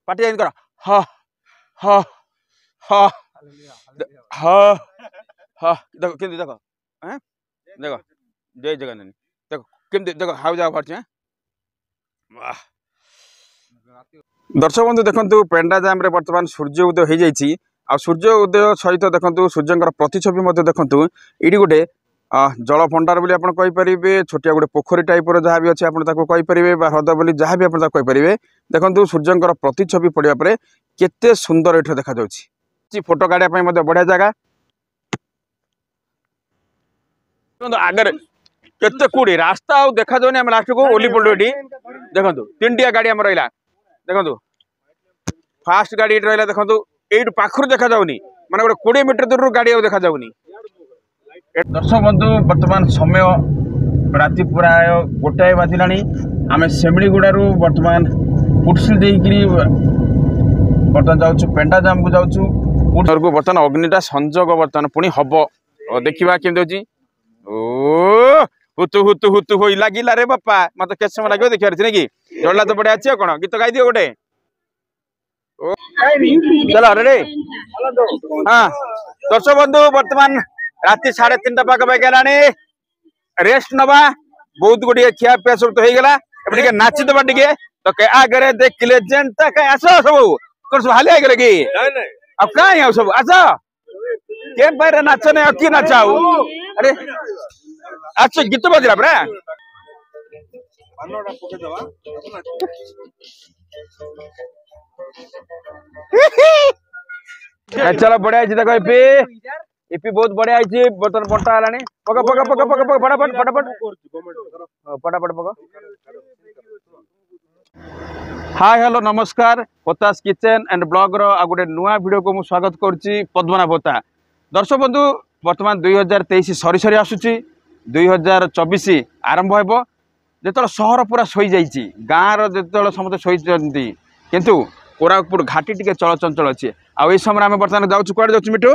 पाटी and कर ह ह ह ह ह देखो केमती देखो हैं देखो जय जगन्नाथ देखो केमती देखो हाउ जा भरछ वाह दर्शक बंधु देखंतु पेंडा जाम रे वर्तमान सूर्य उदय हो जाइछि आ सूर्य उदय सहित देखंतु सूर्यंकर प्रतिछवि मध्य देखंतु इडी गोटे जल भंडार बोली आपण कहि परिबे छोटिया गोटे पोखरी टाइप रो जहा भी अछि आपण ताको कहि परिबे बा ह्रद बोली जहा भी आपण ताको कहि परिबे देखंतु सूर्यंकर प्रतिछवि पडिया परे केते सुंदर एठ देखा जाउछि फोटो काढिया पय मध्य बढ़िया जगह आगर केते कुडी रास्ता आ देखा जाउनी हम लास्ट को ओली पडो एठी देखंतु तीनटिया गाड़ी हम रहिला देखंतु फास्ट गाड़ी रहिला देखंतु एइट पाखरु देखा जाउनी माने गोटे 20 मीटर दूर गाड़ी आ देखा जाउनी दर्शक बंधु वर्तमान समय राति प्राय 1 बाजिलानी आमे सेमड़ीगुड़ारू वर्तमान पुटसिल देइकरी वर्तमान जाउछु पेंडा जाम को जाउछु पुटसर को वर्तमान अग्निटा संजोग वर्तमान पुनी हबो देखिबा केम दोची ओ हुतु हुतु हुतु होई लागिला रे बापा मते केस समय लागियो देखियार छै कि जोडला तो बडे अछि कोन गीत गाइ दियो गोटे ओ चलो रेडी हां दर्शक बंधु वर्तमान राति 3:30 पाक गलानी रेस्ट नबा बहुत गुडी खिया पिया सब तो हो गला एबे के नाची दबा टिके तो के आगरे देखले जनता के आसो सब कोन सब हाले गेले की नहीं नहीं अब काई आ सब आसो के बारे नाच ने अकी नाचाऊ अरे अच्छा गीत बजला बरा अन्नोडा पके दवा चलो बढ़िया जी देखो पे इपी बहुत बढ़िया आइछि बर्तन पट्टा हलानी पका पका पका पका फटाफट फटाफट फटाफट पका हाय हेलो नमस्कार पोतास किचन एंड ब्लॉग रो आ गोटे नुआ वीडियो को मु स्वागत करछि पद्मनाभ पोता दर्शक बंधु वर्तमान 2023 सरी सरी आसुछि 2024 आरंभ हेबो जेतल शहर पूरा सोई जाइछि गाँ रो जेतल समस्त सोई जंती किंतु कोरापुर घाटी टिके चलचंचल अछि आ एई समय हम वर्तमान जाउछु कोड जाउछु मिठू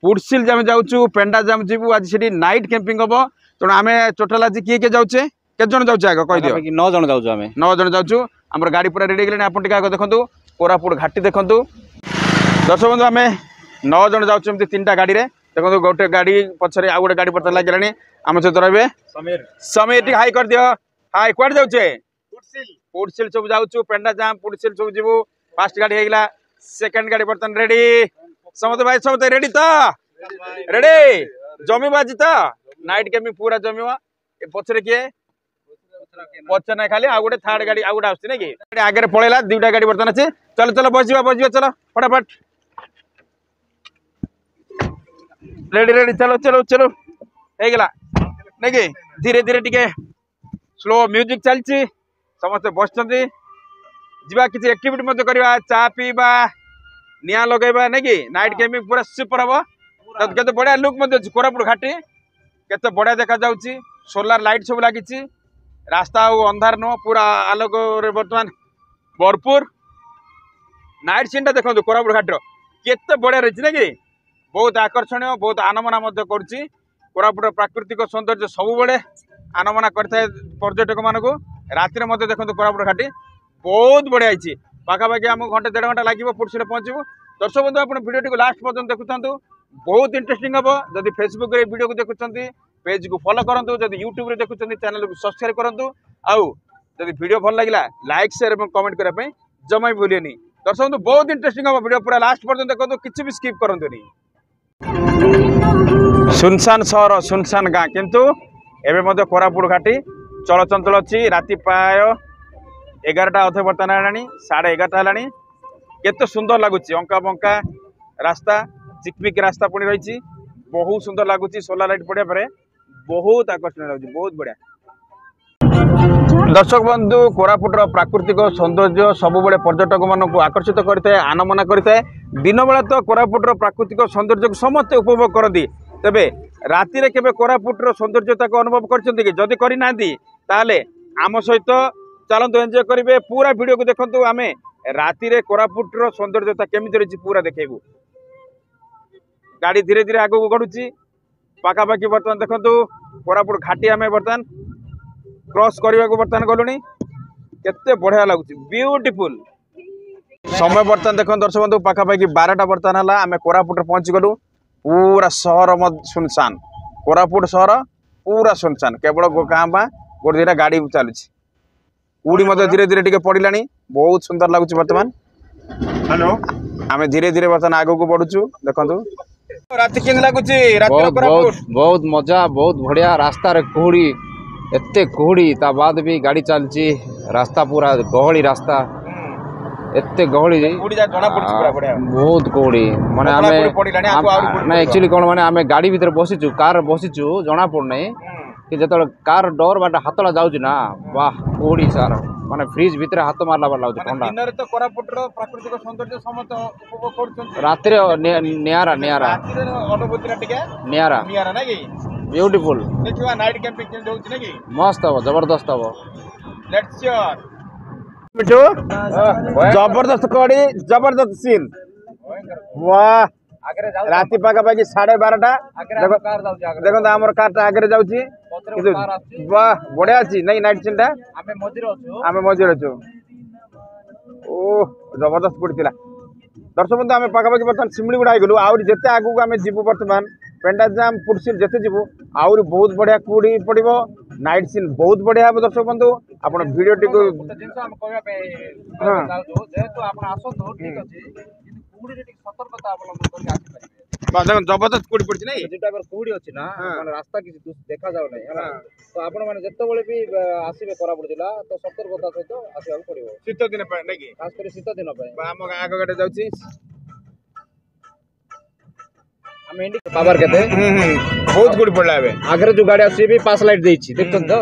पुटसिल जाम जाउछु पेंडा जाम जीवु आज सेठी नाइट कैंपिंग हबो त आमे टोटल आज किए के जाउछे के जण जाउछे आगे कहि दियो 9 जण जाउछु आमे 9 जण जाउछु हमर गाड़ी पूरा रेडी गेले आपण टिका आगे देखंतु कोरापुर घाटी देखंतु दर्शक बंधु आमे 9 जण जाउछु एमती तीनटा गाड़ी रे देखंतु गोटे गाड़ी पछरे आ गोटे गाड़ी पता लागलानी आमे से रहबे समीर टी हाई कर दियो हाई कोड जाउछे पुटसिल सब जाउछु पेंडा जाम पुटसिल सब जीवु फास्ट गाड़ी हेगला सेकंड गाड़ी बर्तन रेडी समत भाई समत रेडी तो रेडी जमी बाजी तो नाइट कैंपिंग पूरा जमीवा ए पछरे के पछ ना खाली आ गोटे थर्ड गाड़ी आ गोटे आछी नै कि आगे पळेला दुटा गाड़ी बर्तन अछि चलो चलो बजिबा चलो फटाफट रेडी रेडी चलो चलो चलो हेगला नै कि धीरे धीरे टिके स्लो म्यूजिक चलची समस्त बसचंती जीवा किसी एक्टिविटी मत करवा चा पीवा निया लगेबा नै कि नाइट कैंपिंग पूरा सुपर हबो केते बढ़िया लुक मत कोरापुर घाटी केते बढ़िया देखा जाउची सोलार लाइट सब लागिची रास्ता अंधार न पूरा आलोक रे वर्तमान भरपूर नाइट सीन ता देखो कोरापुर घाटी केते बढ़िया रही नै कि बहुत आकर्षणीय बहुत आनमना मत करची कोरापुर प्राकृतिक सौंदर्य सब बड़े आनमना करता पर्यटक मानक राति में देखो कोरापुर घाटी बहुत बढ़िया होती पाखापाखि आम घंटे 1.5 घंटा लगे पुटसिल पहुँचू दर्शक बंधु आप वीडियो लास्ट पर्यटन देखुं बहुत इंटरेस्टिंग हम जब फेसबुक रे वीडियो को देखुं पेज को फॉलो करूँ जब यूट्यूब रे देखुं चैनल को सब्सक्राइब करूँ आउ जब वीडियो भल लगे लाइक शेयर और कमेंट करने जमा भी भूलिए दर्शक बंधु बहुत इंटरेस्टिंग हम वीडियो पूरा लास्ट पर्यटन देखो किसी भी स्किप करूँ सुनसान सहर सुनसान गाँ किंतु एवं कोरापुर घाटी चलचंचल अच्छी राति प्राय 11टा अधे बर्तन है 11:30 है केते सुंदर लगुच अंका बंका रास्ता चिकमिक रास्ता पुणी रही बहुत सुंदर लगुच सोलार लाइट पड़े पर बहुत आकर्षण लगे बहुत बढ़िया दर्शक बंधु कोरापुटर प्राकृतिक सौंदर्य सब बड़े पर्यटक मानक आकर्षित करता है आनमना करता है दिन बेला तो कोरापुटर प्राकृतिक सौंदर्य को समस्ते उपभोग करती तेबे राति रे केबे कोरापुटर सौंदर्यता को अनुभव करछन्ती कि जदि करि नांती ताले आम सहित चलंतु एंजॉय करिवे पूरा वीडियो को देखंतु आमे राति रे कोरापुटर सौंदर्यता केमिति रही पूरा देखेबू गाड़ी धीरे धीरे आगो गडुची पाखापाखि बर्तमान देखंतु कोरापुट घाटी आमे बर्तमान क्रॉस करने को बर्तमान गलुनी केते बढ़िया लगुच ब्यूटीफुल समय बर्तमान देख दर्शक बंधु पाखापाखि 12टा बर्तमान है आम कोरापुट पहुँची गलु पूरा सहर सुनसान कोरापुट सहर पूरा सुनसान केवल गाँ बा गोटे दुटा गाड़ी चलुच उड़ी धीरे धीरे टे पड़ा बहुत सुंदर लगुच बर्तमान हेलो आम धीरे धीरे बर्तमान आग को बढ़ुचु देखु राति केन लगुच बहुत मजा बहुत बढ़िया रास्ता रे कुहुड़ी एते कुहुड़ी ता बाद भी गाड़ी चलची रास्ता पूरा गहली रास्ता एते गहली बहुत कुहुड़ी माने आमे एक्चुअली कोन माने आमे गाड़ी भीतर बसिचु कार बसिचु जना पड़नै कि जतल कार डोर बाटा हातला जाउछ ना वाह कुहुड़ी सार माने फ्रिज भीतर हाथ मारला बार लाउछ ठंडा दिन रे तो कोरापुट रो प्राकृतिक सौंदर्य समत उपभोग करछन रात्रि नियारा नियारा रात्रि रो अनुभूति टिके नियारा नियारा ना कि ब्यूटीफुल देखिवा नाइट कैंपिंग केन होछ ना कि मस्त हो जबरदस्त हो लेट्स श्योर मिठू जबरदस्त कड़ी जबरदस्त सीन वाह राति पाखापाखि 12:30 देखो आमर कार आगे जाऊँगी वाह बढ़िया अच्छी नहीं नाइट सीन आम मझे अच्छु ओह जबरदस्त पड़ता दर्शक बंधु आम पाखापाखि बर्तमान सिमलीगुड़ा गलु आहरी जिते आगू आम जीवु बर्तमान पेंडाजाम पुरसिल जिते जीवु आहरी बहुत बढ़िया कुड़ी पड़ो नाइट सीन बहुत बढ़िया हे दर्शक बंधु आप भिडियो टी जबरदस्त कुड़ी पड़ी नहीं जो कुड़ी अच्छी ना रास्ता किसी देखा जाऊ ना तो आपण माने जत्ते भी आसीबे कोरापुट जिला तो सतर्कता सहित आसीबा पड़िबो शीत दिन पे नै कि खास कर शीत दिन पे हम आग गाड़ी जाउची हम इंडी पावर केते बहुत कुड़ी पड़ला बे आगरे जो गाड़ी आसी भी पास लाइट देछि देखतन तो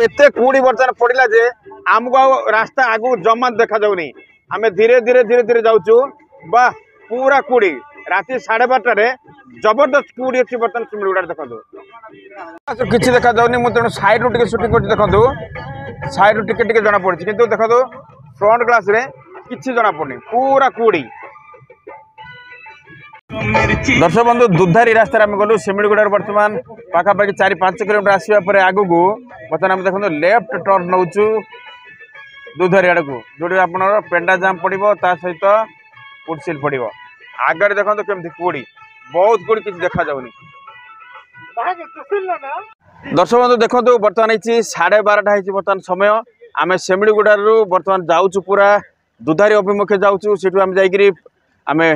एते कुड़ी बर्तन पड़िला जे हमको रास्ता आगु जमा देखा जाउनी आमे धीरे धीरे धीरे धीरे जाउचू वाह पूरा कुड़ी राति 12:30 जबरदस्त कुड़ी अच्छी बर्तमान सिमलीगुड़ा देखो किसी देखा जाऊनी मुझे साइड रू टे शूटिंग कर देखो साइड रू टे जना पड़ी किंतु देखो फ्रंट ग्लास रे किसी जना पड़नी पूरा कुड़ी दर्शक बंधु दुधारी रास्ता आम गलु सिमलीगुड़ा बर्तमान पाखापाखि 4-5 किलोमीटर आसवा आगू बर्तमान आम देखो लेफ्ट टर्न नौचु दुधारी आड़ को जो आप पेंडाजाम पड़ो ता सहित पुटसिल पड़ो आगे देखो केमती कुड़ी बहुत कुड़ी किसी देखा जाऊनी दर्शक बंधु देखो बर्तमान 12:30 बर्तमान समय आम सिमलीगुड़ा बर्तमान जाऊँ पूरा दुधारी अभिमुखे जाऊँ से आम जामें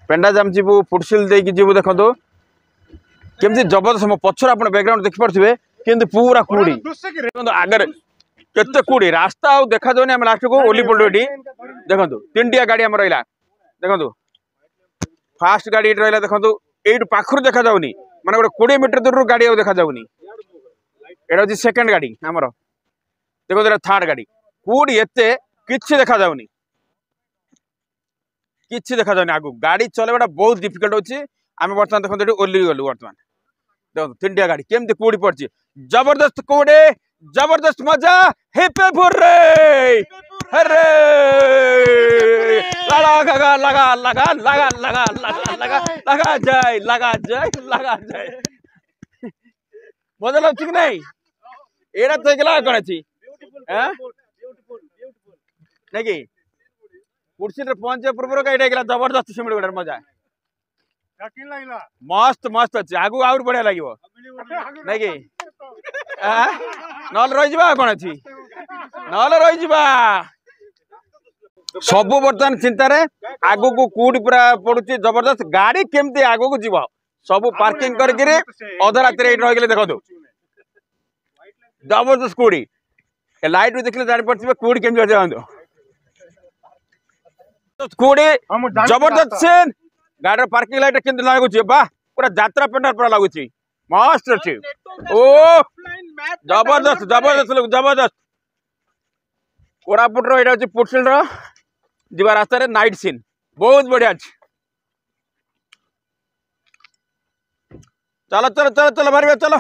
पेंडाजाम जीवु पुटसिल देकी जीवु देखो केमती जबरदस्त मो पछर आप बैकग्राउंड देखिपे कि पूरा कुड़ी आगे केते कुड़ी रास्ता आ देखा जाऊनी आम लास्ट को ओली पड़ो ये देखो 3टिया गाड़ी आम रहा देखो फास्ट गाड़ी रहा देखो ये पाखर देखा जाऊनी माने गोटे 20 मीटर दूर गाड़ी आ देखा जाऊनी एटा हूँ सेकेंड गाड़ी आमर देखो थर्ड गाड़ी कुड़ी एते किछि देखा जाऊनी किछि देखा जाऊनी आगु गाड़ी चलेवाटा बहुत डिफिकल्ट होची आम बर्तमान देखो ये ओली गलु बर्तमान देखो 3टिया गाड़ी केमती कुड़ी पड़ी जबरदस्त कुड़ी जबरदस्त मजा हिपे फुर्रे हरे लगा लगा लगा लगा लगा लगा लगा लगा जाए लगा जाए लगा जाए मजा लगछ कि नहीं एड़ा तो गेला कोन अछि हैं नहीं कि कुर्सी रे पहुंचे पूर्व का एड़ा गेला जबरदस्त सिमलीगुड़ा मजा मस्त मस्त अच्छे आगु आउर बढ़िया लगे नहीं कि नल रही कौन अच्छी नल रही सबू बर्तमान चिंतार आग को कूड़ी पूरा पड़ुची जबरदस्त गाड़ी केमती आग को जीव सब पार्किंग करके अध रात रही देखो जबरदस्त कूड़ी लाइट भी देखले जानी पड़े कूड़ी केमती अच्छे कूड़ी जबरदस्त सीन गाड़ी पार्किंग लाइट केमती लगुच बा पूरा यात्रा पेंडाल पूरा लगुच मस्त अच्छी ओ जबरदस्त जबरदस्त लोग जबरदस्त कोरापुट रो पुटसिल जीवा रास्ता रे नाइट सीन बहुत बढ़िया अच्छे चलो चलो चलो चलो बाहर चलो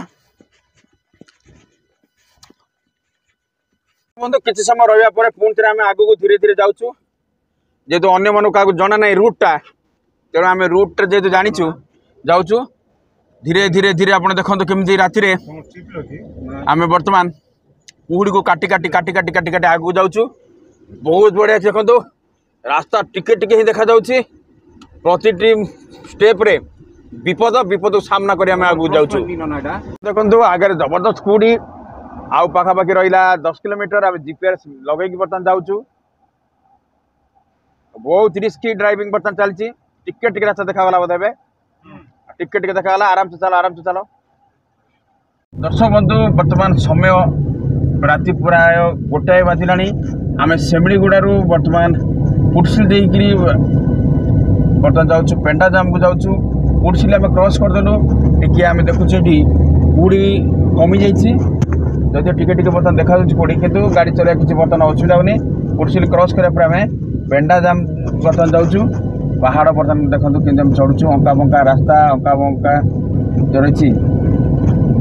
बंधु किसी समय रहा पुणी थे आम आग को धीरे धीरे जाऊँ जेहेतु अन्य मन क्या जना ना रूटा तेणु आम रूट जेहतु जाचु जाऊँ धीरे धीरे धीरे आप देखो केमती राति आम बर्तमान कुहुड़ी को काटी काटी काटी काटी काटी काटी आगू जाऊँ बहुत बढ़िया देखो रास्ता टिके टिके ही देखा जाउछि प्रति स्टेप रे विपद विपद सामना करी आम आगू जाऊँ देखो आगे जबरदस्त कुड़ी आउ पाखापाखि रहा 10 किलोमीटर आम जीपीएस लगे बर्तमान जाऊँ बहुत रिस्की ड्राइविंग बर्तमान चलती टिके टिके रास्ता देखागला बोधे टिके टिके देखागला आराम से चलो दर्शक बंधु बर्तमान समय राति प्राय 1 बाजिला आम सेमिलीगुड़ू बर्तमान पुटसिल देकरी बर्तमान जाऊँ पेंडाजाम को जाऊँ पुटसिल आम क्रॉस करदेलु टी आम देखुचे कूड़ी कमी जाइए जदि टिके टिके बर्तमान देखा कूड़ी कितु गाड़ी चलिया किसी बर्तमान असुविधा होनी पुटसिल क्रॉस कराया आम पेंडाजाम बर्तमान जाऊँ पहाड़ बर्तमान देखो कि चढ़ुचु अंका बंका रास्ता अंका बंका जो रही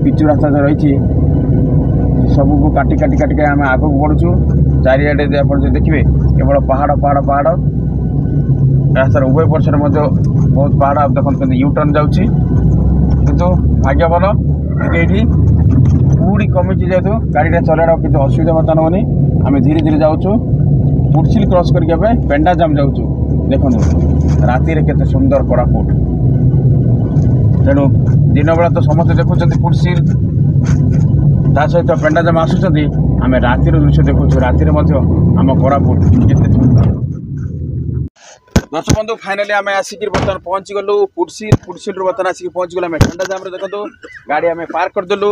पिचु रास्ता जो रही सबको काटी काटी काटिक आम आग को बढ़ुचु चारिआडे देखिए केवल पहाड़ पहाड़ पहाड़ रास्तार उभय पक्षर बहुत पहाड़ आप देखते यूटर्न जाऊँगी किंतु भाग्य भल ये पूरी कमी जेहतु गाड़ी चलने किसी असुविधा बर्तमान होनी आम धीरे धीरे जाऊँ पुटसिल क्रॉस करके पेंडाजाम जाऊँ देखो राति केते सुंदर कोरापुट तेणु दिन बेला तो समस्त देखुं पुटसिल ता सहित पेंडाजाम आसुँच आम रातिर दृश्य देखु राति आम कोरापुट केते सुंदर दर्शक बंधु फाइनाली आम आसिक बर्तमान पहुँची गलु पुटसिल पुटसिल बर्तमान आसिक पहुँची गलु पेंडाजाम देखो गाड़ी आम पार्क करदेलु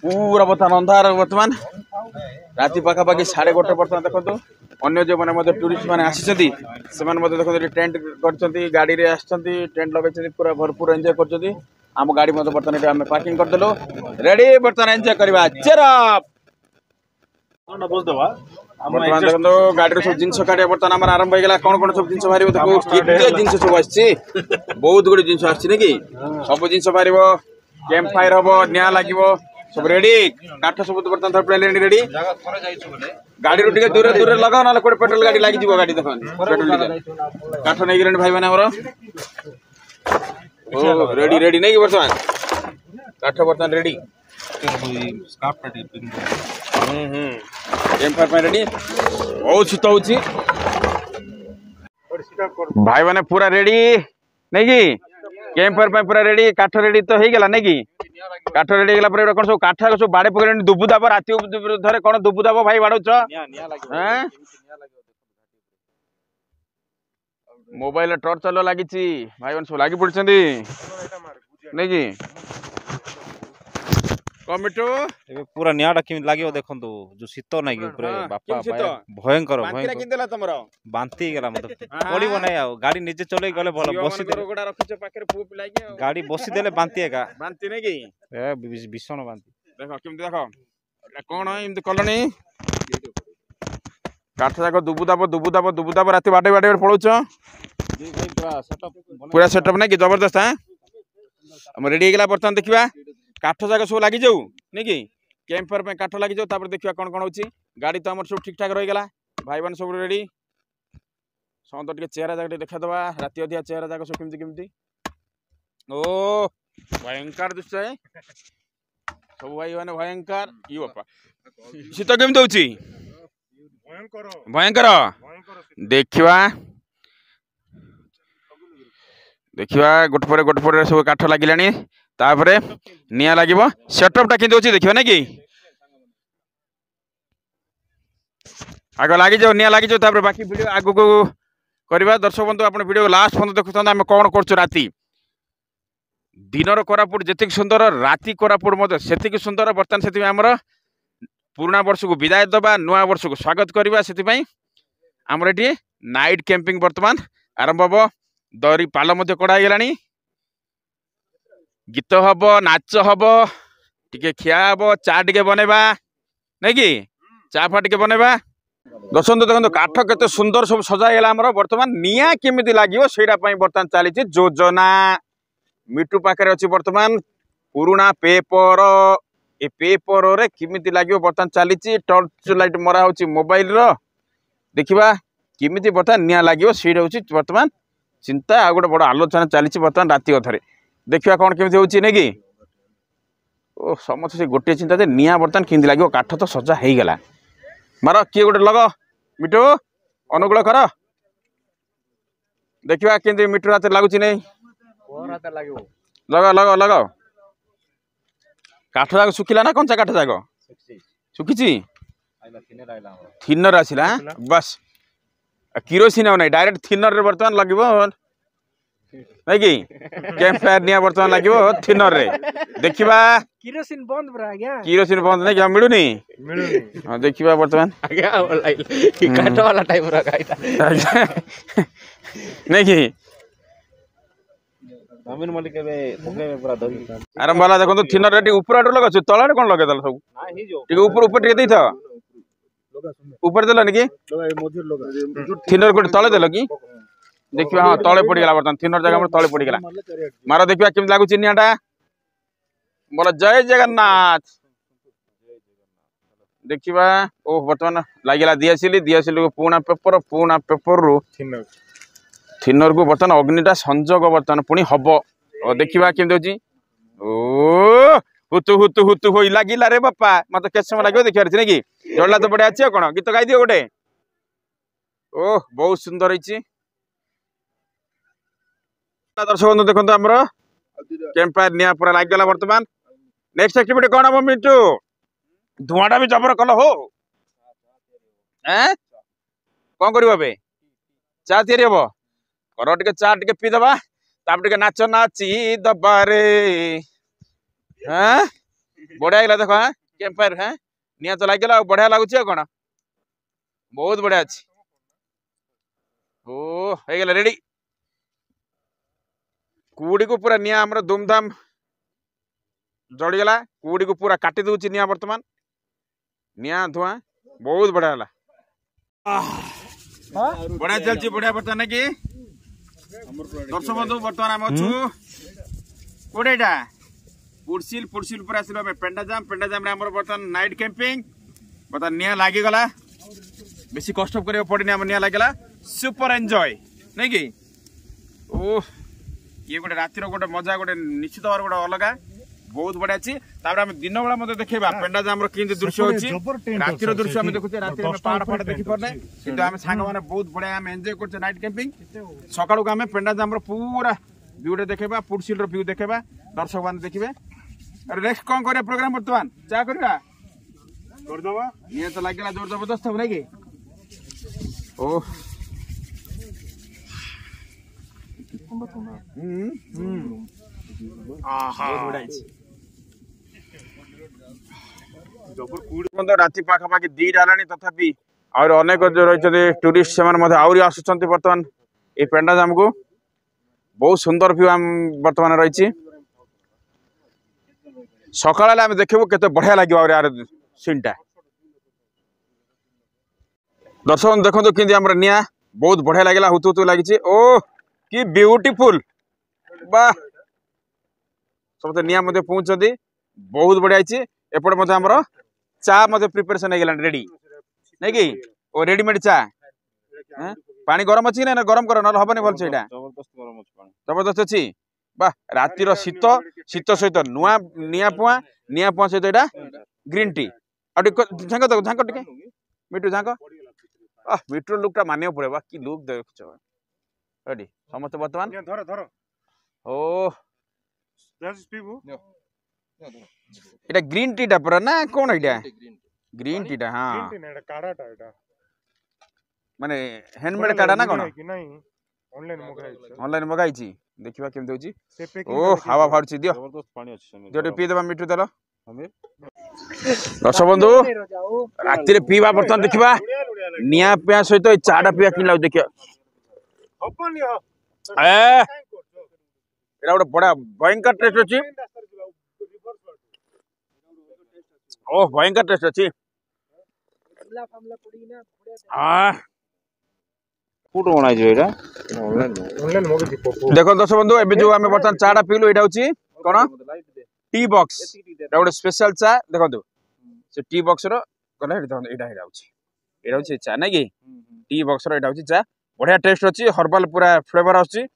पूरा बर्तमान अंधार बर्तमान राति पाखापाखि 1:30 बर्तमान देखो अन्य जो मैंने टूरिस्ट मैंने आसी देखो टेंट कर गाड़ी रे आसछंती टेंट लगे पूरा भरपूर एंजॉय कर आम गाड़ी बर्तमान आम पार्किंग करदेलु रेडी बर्तमान एंजॉय करवा चेरअप बर्तमान देखो गाड़ी सब जिनस काटिया बर्तमान आम आरंभ होगा कौन कौन सब जिन बाहर देखो केते जिनस सब आसी बहुत गुड़ी जिन आसी कि सब जिन बाहर कैंप फायर हम निआ लगे सब रेडी काठ सब बर्तमान थर प्लेन रेडी गाड़ी टे दूर दूर लगाओ ना कोई पेट्रोल गाड़ी लगी गाड़ी देख पेट्रोल काठ नहीं गले भाई मैंने रेडी रेडी नहीं बर्तमान काठ बर्तमान रेडी रेडी बहुत शीत हो भाई मैंने पूरा रेडी नहीं कि कैंपर पूरा रेडी काठ रेडी तो हो गला नहीं कि काठ रेडी गला कौन सब काठ सब बाड़े पकड़ दुबुदाब राति धरे कौन दुबुदाब भाई बाड़ौच मोबाइल टर्च चलो लगी भाई मैंने सब लगी पड़े नहीं कि कमिटो पूरा निआटा कि लगे देखो जो शीत ना कि बापा भयंकर भयंकर तुम बांति गला मतलब पड़ो ना गाड़ी निजे चल गले भल बसी गाड़ी बसी देले बांति एका बांति नहीं कि भीषण बांति देखो केमती देखो कौन एमती कलनी काठ जाक दुबुदाब दुबुदाब दुबुदाब राति बाटे बाटे पड़ौच पूरा सेटअप नहीं कि जबरदस्त हाँ हम रेडी होगा बर्तमान देखा काठ जाक सब लगी जाऊ नहीं कि कैंपर पे काठ लगी जाऊ देखा कौन कौन होची गाड़ी तो आम सब ठीक ठाक रहीगला भाई मैंने सब रेडी समस्त टे चेहरा जाक देखादबा राति अधिया चेहरा जाक सब केमती केमती ओ भयंकर दृश्य है सब भाई मैंने भयंकर ये बापा शीत केमती होची भयंकर देखा देखा गोटे पर सब काठ लगिलानी तापरे निया लगे सेटअपटा कि देखिए ना कि आग लगी जाओ निया लगी जाओ बाकी वीडियो आगु को करवा दर्शक बंधु आप वीडियो लास्ट पर्यंत देखुं आम कौन कर राति दिनर कोरापुट जी सुंदर राति कोरापुट से सुंदर बर्तमान से आमर पुराना वर्ष को विदाय दबा नुआ वर्ष को स्वागत करवा से आमर ये नाइट कैंपिंग बर्तमान आरंभ हम दरी पाल कड़ा गीत हम नाच हम टे खिया हम चा टे बनवा नहीं कि चा फा टे बनवा दर्शन देखो काठ के सुंदर सब सजाईगला आमर बर्तमान निया केमी लगे से बर्तमान चली योजना मिटू पाखे अच्छी बर्तमान पुराना पेपर ए पेपर रे किमिति लगे बर्तमान चली टर्च लाइट मरा हो मोबाइल देखा किमिति बर्तमान निया लगे से बर्तमान चिंता आ गोटे बड़ आलोचना चली बर्तमान राति अधरे देखा कौन केमी हो नहीं कि ओ समस्त से गोटे चिंता निया बर्तमान केमी लगे काठ तो सजा हो गला मार किए गोटे लग मिठू अनुकूल कर देखा केमती मिठू हाथ लगुच नहीं लग लग लग काठ जाक सुखिला ना कंचा काठ जाक सुखी थिनर आसला बस किरोसिन ना डायरेक्ट थिनर रे बर्तमान लगे नहीं कि कैंप फायर निया बर्तमान लगे थिनर रे देखा किरोसिन बंद बरा आज्ञा किरोसिन बंद नहीं क्या मिलूनी हाँ देखा बर्तमान काठ वाला टाइम रखा नहीं कि नवीन मल्लिक पूरा आरंभ है देखो थिनर रे ऊपर आड़ लगा तले कौन लगे सब ऊपर ऊपर टे था ऊपर देल कि थिनर गोटे तले देल कि देखा हाँ तले पड़गला बर्तमान थिनर जगह तले पड़गला मार देखा केमी लगुच निआटा बोल जय जगन्नाथ देखा ओ बर्तमान लगे दिआसिली पुणा पेपर रु थिनर को बर्तमान अग्निटा संजोग बर्तमान पुणी हम देखा केमी ओ हुतु हुतु हुतु हो लगिला रे बापा मत केत समय लगे देखिए नहीं कि जल्ला तो बढ़िया अच्छे कौन गीत गाई दियो गोटे ओह बहुत सुंदर दर्शक बंधु देखो आमर कैंप फायर निया पूरा लग बर्तमान नेक्स्ट एक्टिविटी कौन हम मिंटू धुआटा भी जबर कल हो कौन कर चा तैयारी हम कर टे चा टे पीदबा ताप नाच नाची दबारे हाँ बढ़िया देख हाँ कैंप फायर हाँ निया तो लगे बढ़िया लगुच कौन बहुत बढ़िया अच्छी ओ हो रेडी कूड़ी को पूरा निया आमर धूमधाम जड़ीगला कूड़ी को पूरा काटी दूची निया बर्तमान निया धुआं बहुत बढ़िया बढ़िया चलती बढ़िया बर्तमान कि दर्शक बंधु बर्तमान आम अच्छु कोडेटा पुरसिल पर आसिल पेंडाजाम बर्तमान नाइट कैंपिंग बर्तमान निया लागिगला बेसी कष्ट करियो पड़नी निया लागला सुपर एंजॉय नहीं कि ओह ये गोटे रातिर गोटे मजा गोटे निश्चित भाव गोटे अलग बहुत बढ़िया अच्छी आम दिन बेला मत देखा पेंडाजाम केमती दृश्य अच्छी रातिर दृश्य आम देखुचे रातिर पहाड़ पहाड़ देखी पारने कि आम सांग मैंने बहुत बढ़िया आम एंजॉय करते नाइट कैंपिंग सकाळू आम पेंडाजाम पूरा व्यूटे देखा पुरसिल व्यू देखा दर्शक मैंने देखिए अरे नेक्स्ट कौन करिया प्रोग्राम बर्तमान चा करवा ये तो लगे जोर जबरदस्त हम नहीं ओह राति पाखापाखि दीटा है तथापि अनेक जो रही टूरिस्ट से आसुँच बर्तमान ये पेंडाजाम को बहुत सुंदर व्यू आम बर्तमान रही सकाल आम देखू के बढ़िया लगे यार सीनटा दर्शक देखो कि आम निया बहुत बढ़िया लगे हुतु हुतु लगी ओह कि ब्यूटीफुल वाह सब निया पहुंचती बहुत बढ़िया एपटे आमर चा प्रिपरेशन हो रेडी नहीं कि ओ रेडीमेड चा पानी गरम अच्छी ना गरम कर ना हबनी भल से जबरदस्त अच्छी वाह रातिर शीत शीत सहित नुआ निया पुआ सहित यहाँ ग्रीन टी झाँक देख झाँक टे मिठू झाँक मिठू लुकटा मानिया पड़े कि लुक देख रेडी समस्त बर्तमान ओ এটা গ্রিন টিটা পুরা না কোন এটা গ্রিন টিটা হ্যাঁ মানে হ্যান্ডমেড কাটা না কোন অনলাইন মগাইছি देखिबा केमते होची ओ हवा फाड़ची दियो जबरदस्त पानी अछि जोटे पी देबा मिठू देलो दर्शक बंधु राति रे पीबा बर्तन देखिबा निया पिया सहित चाडा पिया कि लाउ देखियो हपनी हो एरा गोटे बड़ा भयंकर टेस्ट अछि ओ भयंकर टेस्ट अछि हां फूड बनाई जो एटा ऑनलाइन मगे देखो दर्शक बंधु एबे जो हमें बर्तन चाडा पीलु एटा होची कोन टी बॉक्स एटा गोटे स्पेशल चा देखो से टी बॉक्स रो कोन एटा होची एटा होची चा नै कि टी बॉक्स रो एटा होची चा बढ़िया टेस्ट अछि हर्बल पूरा फ्लेवर आछि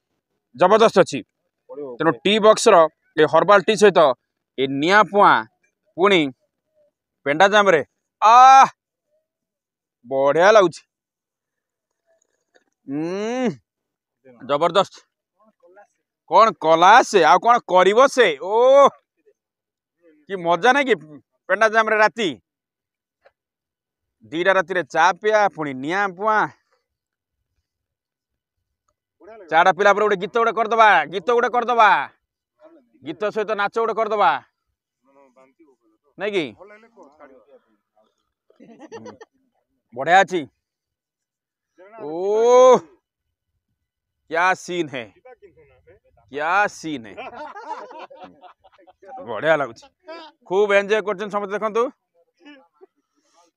जबरदस्त अछि तेनो टी बॉक्स रो ए हर्बल टी सहित ए निया पुआ पुणी पेंडाजाम रे आ बढ़िया लगुच जबरदस्त कौन कला से आ कौन करिवो से ओ कि मजा नहीं कि पेंडा जाम रे राती 2टा राती रे चा पिया पुणी निया पुआ चाटा पिला पर गोटे गीत गोटे करदबा गीत सहित नाच गोटे करदबा नहीं कि बढ़िया अच्छी ओ क्या सीन है बढ़िया लगुच खूब एंजॉय कर समझ देखु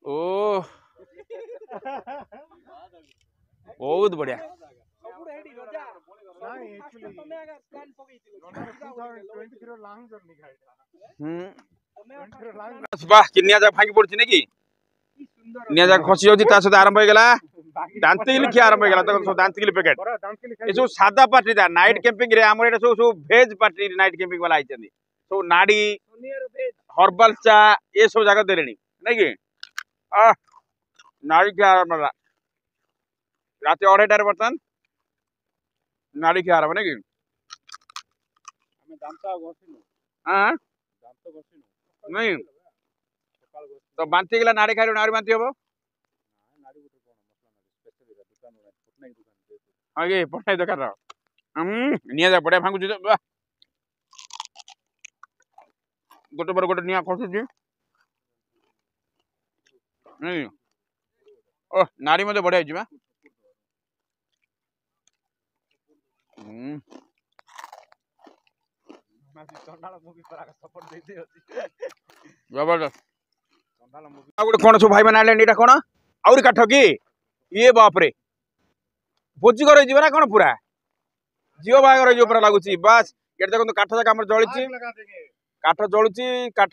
ओ बहुत बढ़िया वाह कि निया जा भांगी पड़छि नै कि निया जा खसी जाउछि ता सहित आरंभ हो गेला दांतिगिली खिया आरंभ हो गेला तो सब दांतिगिली पैकेट ए सब सादा पार्टी दा नाइट कैंपिंग रे हमर एटा सब वेज पार्टी नाइट कैंपिंग वाला आइछन सब नाडी हर्बल चा ए सब जगह देलेनी नै कि आ नाडी खिया आरंभ होला रात 2:30 रे बर्तन नाडी खिया आरंभ नै कि हमें दांता घसिनु हां दांत घसिनु नहीं तो बांती गला नाड़ी खाइ नाड़ी बांती हबो हां ये पठाई दरकार निया जा पड़े भांगु गोटे पर गोटे निया खसु नहीं ओ नाड़ी मते बढ़िया हिबा जबरदस्त गोटे कौन सब भाई मैंने आने कौन आउरी काठ कि ये बाप रे भोजी घर ना कौन पूरा झील बाहर पूरा लगुच बास ये देखो काठ जाक जली काठ जलुची काठ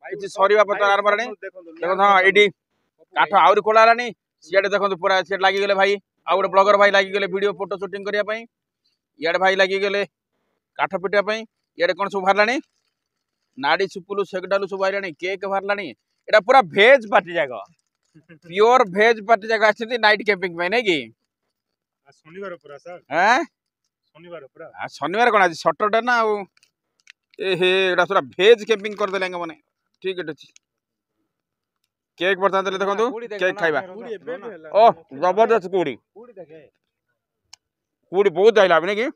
कि सरिया पतर आरंभ है देखो हाँ ये काठ आउरी खोला सीआडे देखो पूरा सी लगिगले भाई आउ गोटे ब्लगर भाई लगिगले वीडियो फोटो शूटिंग करने इे भाई लगिगले काठ पिटापी इे कौन सब बाहर नाड़ी सुपुलु सेगडालु सब बाहर केक बाहर एटा पूरा भेज पार्टी जाक प्योर भेज पार्टी जाक आछथि नाइट कैंपिंग पे नै कि शनिवार पूरा सर हैं शनिवार पूरा शनिवार कोन आज सैटरडे ना आ ए हे एटा पूरा भेज कैंपिंग कर देले माने ठीक है केक बर्तन देले देखंतु केक खाइबा ओ जबरदस्त कुड़ी बहुत आइला नै कि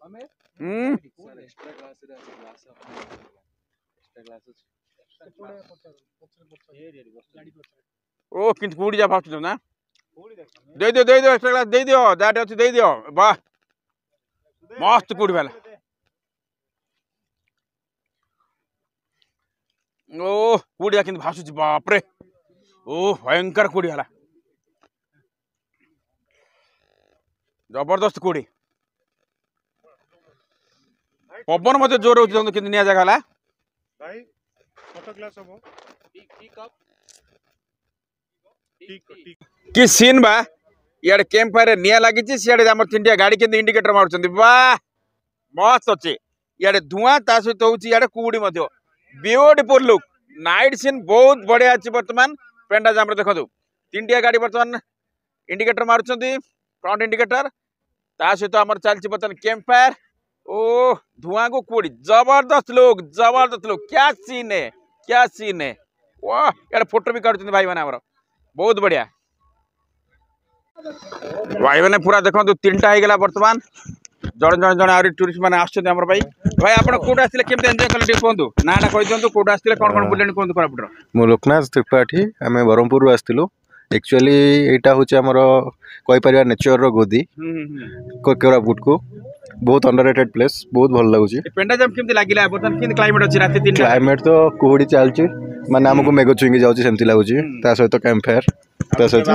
ओ किंतु कूड़ी जा फास्ट ना दे दियो एक्स्ट्रा ग्लास दे दियो जाटे अछि दे दियो वाह मस्त कूड़ी वाला ओ कूड़ी जा किंतु भासुची बाप रे ओ भयंकर कूड़ी वाला जबरदस्त कूड़ी पवन मते जोर होची किंतु निया जगह ला भाई फोटो ग्लास हो कि सीन बा यार कैंप फायर निया लगी सियाड़े आम 3टा गाड़ी के इंडिकेटर मारुचंदी वाह मस्त अच्छे इे धुआं ता सहित होची कूड़ी ब्यूटीफुल लुक नाइट सीन बहुत बढ़िया अच्छी बर्तमान पेंडा जाम देखो 3टा गाड़ी बर्तमान इंडिकेटर मारुचंदी फ्रंट इंडिकेटर ता सहित आम चलती बर्तमान कैंप फायर ओ धुआं को कूड़ी जबरदस्त लोग क्या सीन है वाह यार फोटो भी काटुचंदी भाई माने हमर बहुत बढ़िया भाई मैंने पूरा देखो 3टा हो गला बर्तमान जन आ टूरिस्ट मैंने आम भाई भाई आप कौट आसते केमती एंजॉय कले कहतु नाटा कही दिखाँ कौट आसते कौन कौन बुले कहतु कोरापुटर मु लोकनाथ त्रिपाठी आम ब्रह्मपुर आसलु एक्चुअली यहाँ हूँ आमर कहीपर नेचर रो गोदी कोरापुट को बहुत अंडररेटेड प्लेस बहुत भल लगुच पेंडा जाम केमती लागिला बर्तमान केमती क्लाइमेट अछि राति 3 क्लाइमेट तो कुहुडी चलछि माने हमको मेघ छुंगी जाउछि सेमती लागुछि ता सहित कैंप फायर ता सहित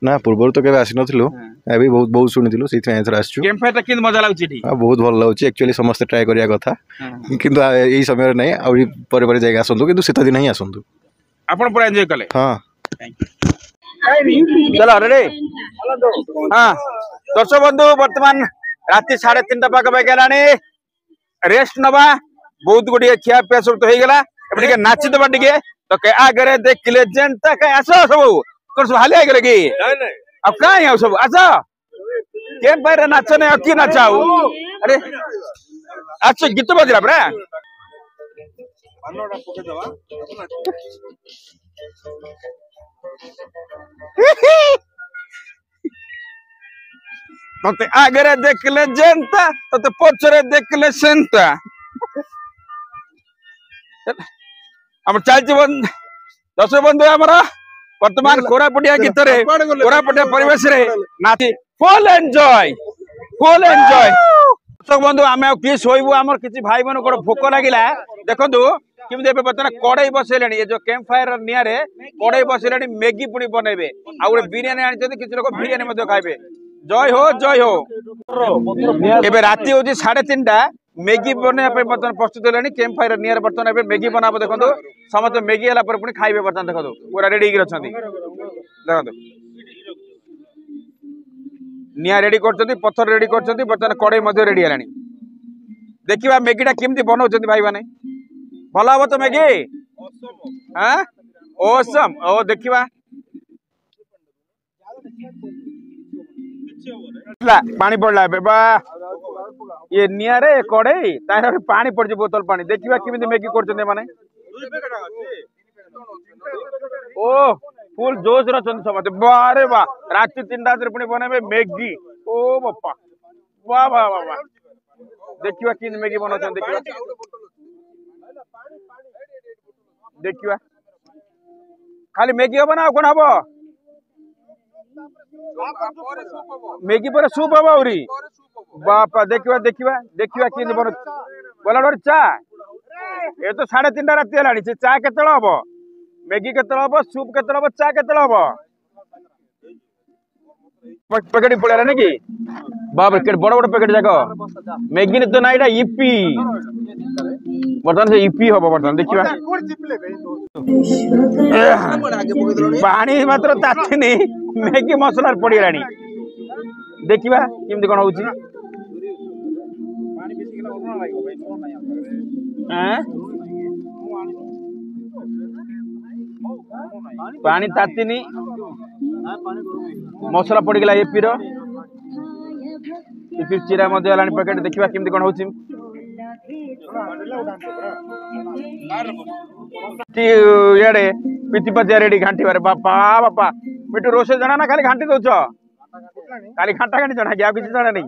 ना पूर्व तो केबे आसी नथिलु एबी बहुत बहुत सुनिथिलु सेति एथर आछछु कैंप फायर केमती मजा लागुछि ठी बहुत भल लागुछि एक्चुअली समस्त ट्राई करिया कथा किंतु एई समय नै आ परे परे जायगा आसंतु किंतु सीता दिन ही आसंतु आपण पूरा एन्जॉय कले हां चलो रेडी हां दर्शक बंधु वर्तमान राति 3:30 पाख गलानी रेस्ट नवा बहुत गुड़िया खिया पिया सब तो हो गला नाची दबा टे तो आगे देखिले जेनता आस सब कर सब हाले आगे लगी अब कहाँ है सब अच्छा कैंप फायर नाच नहीं कि नाचाऊ अरे अच्छा गीत बजला परा तोते आगे देखले जनता तोते पछरे देखले सेंता हम चलछि दर्शक बंधु आमर वर्तमान कोरापुटिया गीत रे कोरापुटिया परिवेश रे नाची फुल एंजॉय दर्शक बंधु आम कि शोबू आमर किसी भाई मन भोक लगिला देखु किमी बर्तमान कड़ई बसैले ये जो कैंप फायर निया कड़ई बसैले मैगी पुणी बनइबे आ गोटे बिरियानी आनी किसी लोग बिरियानी खाइबे जय हो एबे राति हो 3:30 मैगी बनवाई बर्तमान प्रस्तुत है कैंप फायर नियर बर्तमान मैगी बनाबो देखो समस्त मैगी है पुणी खाइबे बर्तमान देखो पूरा रेडी अच्छा देखो निया रेडी कर पत्थर रेडी कर बर्तमान कड़ई रेडी है देखा मैगीटा केमती बनाऊँ भाई मैंने भल हम तो मैगी हाँ ओसम ओ देखा पानी पड़ला बा ये निया रे कड़ई तार पानी पड़छ बोतल पानी देखा केमती मैगी कर माने ओ फुल जोश रचन समझ बारे वाह राति 3टा पुणी बनइबे मैगी ओ बापा वाह वाह वाह वाह देखा कि मैगी बनाउछन देखा खाली मैगी हम ना कौन हम मैगी पर सूप हम आउरी बापा देखा देखा देखा कि बोला चा ये तो 3:30 राति है चा के हम मैगी के हम सूप के हम चा के हम पैकेट पड़ा ना कि बाप रे बड़ बड़ पैकेट जाक मैगी ने तो ना इटा ईपी बर्तमान से ईपी हम बर्तमान देखा पानी मात्र तातीनी मैगी मसला पड़गला देखा केमती कौन हो पानी तातीनी मसला पड़गला एपी रीपी चिरा पैकेट देखा केमती कौन हो इे पिति पचिया रेडी घाटी बारे बापा बापा मिठू रोसे जना ना खाली घाटी दौच खाली घाटा घाटी जना कि किसी जना नहीं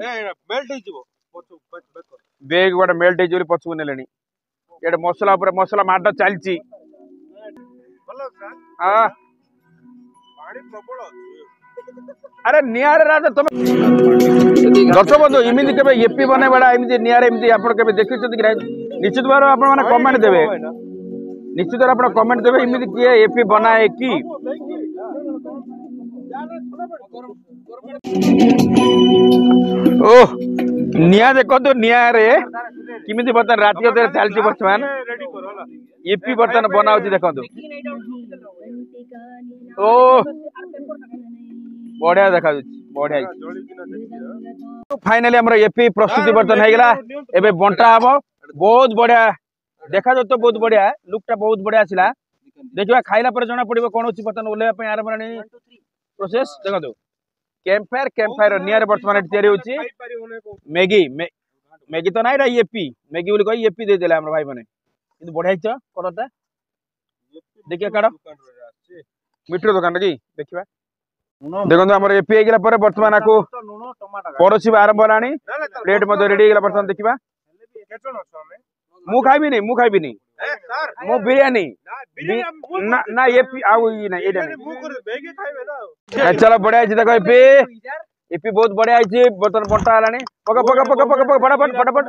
बेग गोटे मेल्ट हो पछू ने ये मसला मसला माड चलती अरे नियार राजा तुम दर्शक बंधु इमती के एपी बनवाड़ा एमती नियार एमती आप देखते निश्चित भाव आप कमेंट देवे निश्चित भाव आप कमेंट देवे इमती किए एपी बनाए कि ओह निया देखो निया रे किमिति बर्तमान राति अधे चलती बर्तमान एपी बर्तमान बनाऊ देखो ओ बढ़िया देखा बढ़िया फाइनली हमर एपी प्रस्तुति बर्तन होगला एबे बंटा हम बहुत बढ़िया देखा तो बहुत बढ़िया लुकटा बहुत बढ़िया आसला देखा खाइला पर जना पड़ो कौन अच्छी बर्तन ओल्लैवा आरंभ प्रोसेस देखो कैंप फायर नियर बर्तमान तैयारी होची मैगी मैगी तो ना एपी मैगी बोली कही एपी दे देला हमर भाई माने किंतु बढ़िया कलरटा देखिए काड़ मिठर दुकान कि देखा देखो आम एपी होगा पर बर्तमान आपको परोसीबा आरंभ होलानी प्लेट रेडी होगा बर्तमान देखा मु खाइबिनी मु बिरियानी ना एपी आउ ना चलो बढ़िया देखो एपी बहुत बढ़िया बर्तमान बंटा है पक पक पक पक पक फटाफट फटाफट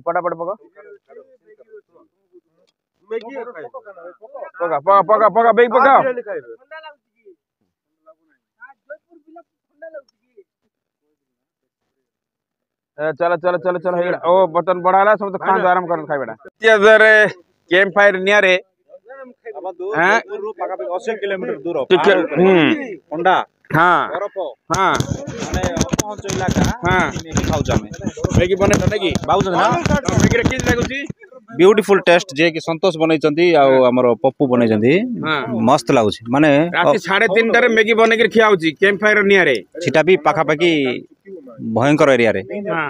फटाफट पक पका पका पका पका बेग पका चलो चलो चलो चलो ओ बर्तन बढ़ाला सब तो खान आराम कर खाइ बेटा कैंप फायर निया रे हां 80 किलोमीटर दूर ठंडा हां बरफ हां माने अपहंच इलाका हां मैगी खाउ जामे मैगी बने त नेकी बाउज ना मैगी रे किस लागुची ब्यूटीफुल टेस्ट जे कि संतोष बनैछंती आ हमर पप्पू बनैछंती मस्त लागुछ माने राति 3:30 टारे मैगी बने के खिया होची कैंप फायर निया रे छिटा भी पाखा पाखी भयंकर एरिया रे हां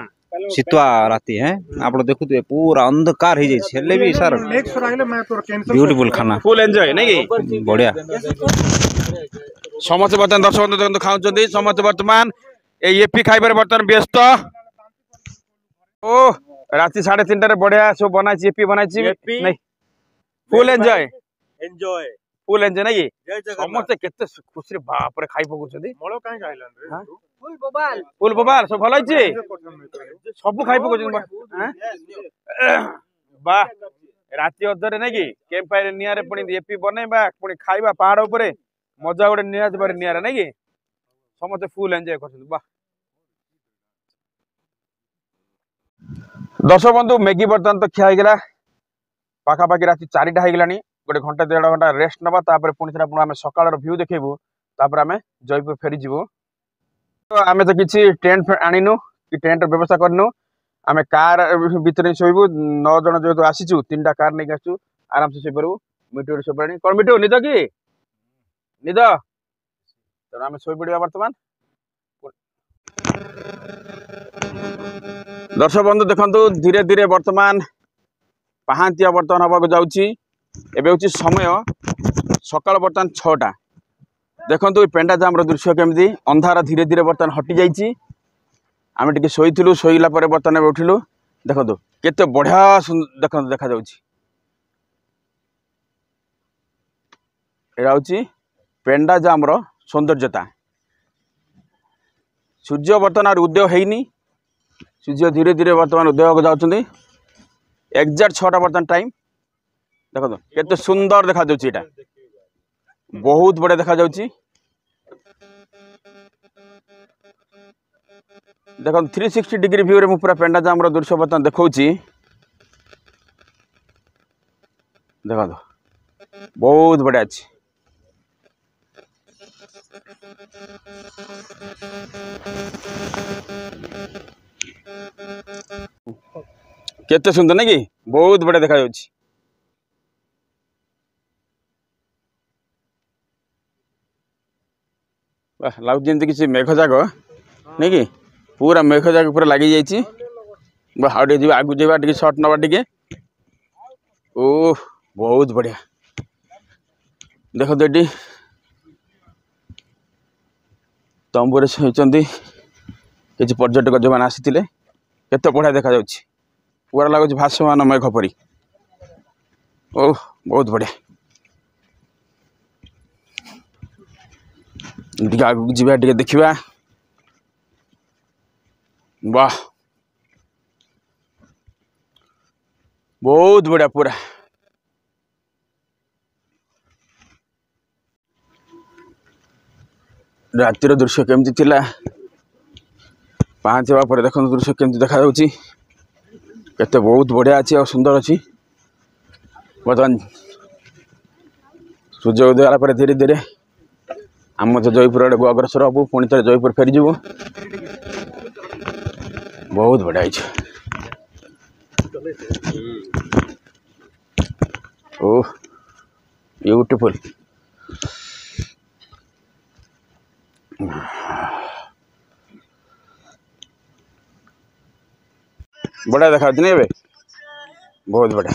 शीतवा राति है आप देखुए पूरा अंधकार हो जाए भी सर ब्यूटीफुल खाना फुल एंजॉय नहीं बढ़िया समस्त बर्तमान दर्शक बंधु देखो खाऊं समस्त बर्तमान एपी खाइबार बर्तमान व्यस्त ओ राति 3:30 टारे बढ़िया सब बनाई एपी बनाई नहीं फुल एंजॉय फुल एंजॉय नहीं समस्त केते खुशी बाप रे खाइ पकुछथि मोळो काई खाइलन रे फुल बबाल सब भलो छै सब खाइ पकुछथि हां बा राति अधरे नै कि कैंप फायर नियारे पुनी एपी बनेबा पुनी खाइबा पहाड़ ऊपर मजा गोटे निया जबार नियारा नै कि समस्त फुल एंजॉय करछथि बा दर्शक बंधु मैगी बर्तन तो खिया गला पाखा पाखी राति 4टा हो गलानी गोटे घंटा 1.5 घंटा रेस्ट नबा तापर पुणी थरा आम सकाळ व्यू देखेबू तापर आम जयपुर फेरी जीवु तो आम तो किसी टेंट आनीनु कि टेंट व्यवस्था करनु आम कार भितर शोबू 9 जन जो आसीचु 3टा कार नहीं आसु आराम से शोपरबू मिटू शोपरानी कौन मिटू निद कि निद तो आम शोई पड़ा बर्तमान दर्शक बंधु देखु धीरे धीरे बर्तमान पहांतिया बर्तमान हवा जाऊँगी एबे होची समय सकाळ बर्तमान 6टा देखु पेंडा जाम दृश्य केमती अंधार धीरे धीरे बर्तमान हटि जाइए आम टे शोलु शोला बर्तमान उठिलु देखो केते बढ़िया देख देखा जाऊँगी पेंडा जाम सौंदर्यता सूर्य बर्तमान उदय हैनी सूर्य धीरे धीरे बर्तमान उदय को जाऊँगी एक्जाक्ट 6टा बर्तमान टाइम देखो केते सुंदर देखा जाउची एटा बहुत बड़े देखा जाउची देखो 360 डिग्री व्यू रे मु पूरा पेंडा जाम रो दृश्य बर्तमान देखौची देखो बहुत बड़े अछि केते सुंदर नहीं कि बहुत बड़े देखा जाउची लगुच जमी किसी मेघ जाग नहीं कि पूरा मेघ जाग पूरा लगी जाइए हाँ जी आगु जावा टे सर्ट नवा टे ओह बहुत बढ़िया देख तो ये तंबूरे होती किसी पर्यटक जो मैंने आसी केते बढ़िया देखा जाउची पूरा लगुच भासमान मेघ परी ओह बहुत बढ़िया आगू जा देखा वाह बहुत बढ़िया पूरा रातिर दृश्य केमती थिला पाँच पर देख दृश्य केमती देखा जाउची केते बहुत बढ़िया अच्छी और सुंदर अच्छी बर्तमान सूर्य उदय होला धीरे धीरे आम तो जयपुर आड़े अग्रसर हबू पुणी थे जयपुर फेरी जीवु बहुत बढ़िया ओह ब्यूटीफुल बढ़िया देखा नहीं बे बहुत बढ़िया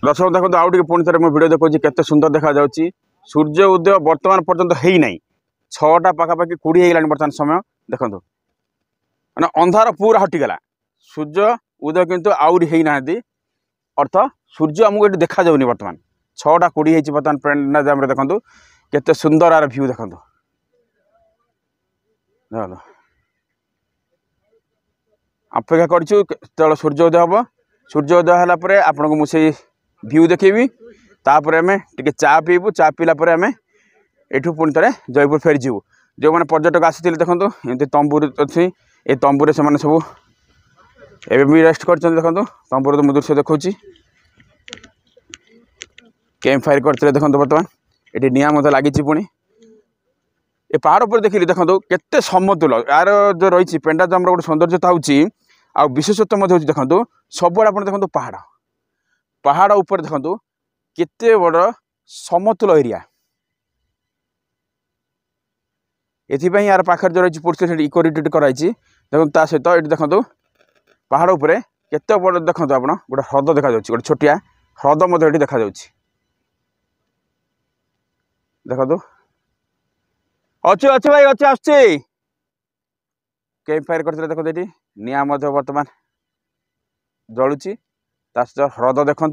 दर्शक देखो आउ टे पुणी थे भिडियो देखो केते सुंदर देखा जाउची सूर्य उदय वर्तमान पर्यंत है ना 6टा पाखापाखि 20 होगा बर्तमान समय देखो मैंने अंधार पूरा हटिगला सूर्य उदय किंतु आउरी है ना अर्थ सूर्य आमको ये देखा जाऊनी बर्तमान 6टा 20 होती बर्तमान पेंडा जाम देखो केते सुंदर आर व्यू देखो अपेक्षा कर सूर्य उदय हम सूर्य उदय है आपन को मुझे व्यू देखेबी तापर आम टे चा पीबू चा पीला आम एठू पुणी थे जयपुर फेरी जीवु जो मैंने पर्यटक आसी देखो एमती तंबूर अच्छी ये तंबूरे से सब एवं भी रेस्ट कर देखो तंबूर तो दृश्य देखा कैंप फायर करते देखो बर्तमान ये निआ लगी पुणी ए पहाड़ पर देखिए देखो केते समतुल यार जो रही पेंडाजाम गोटे सौंदर्यता होची आ विशेषत्व मध्य होची देखो सबुआड़े आप देखो पहाड़ पहाड़ ऊपर देखो केते बड़ समतुल एरिया एथिपाई यार पाखर जो रही पोर्ट इको रिट्रीट कराई देखो ता सहित ये देखो पहाड़ उपरे केते बड़ देखो आप गोटे ह्रद देखा गोटे छोटिया ह्रद देखा देखो अच्छे अच्छे भाई अच्छे आसुचे कैंप फायर करते देखो ये निआ बर्तमान जलुची सहित ह्रद देखु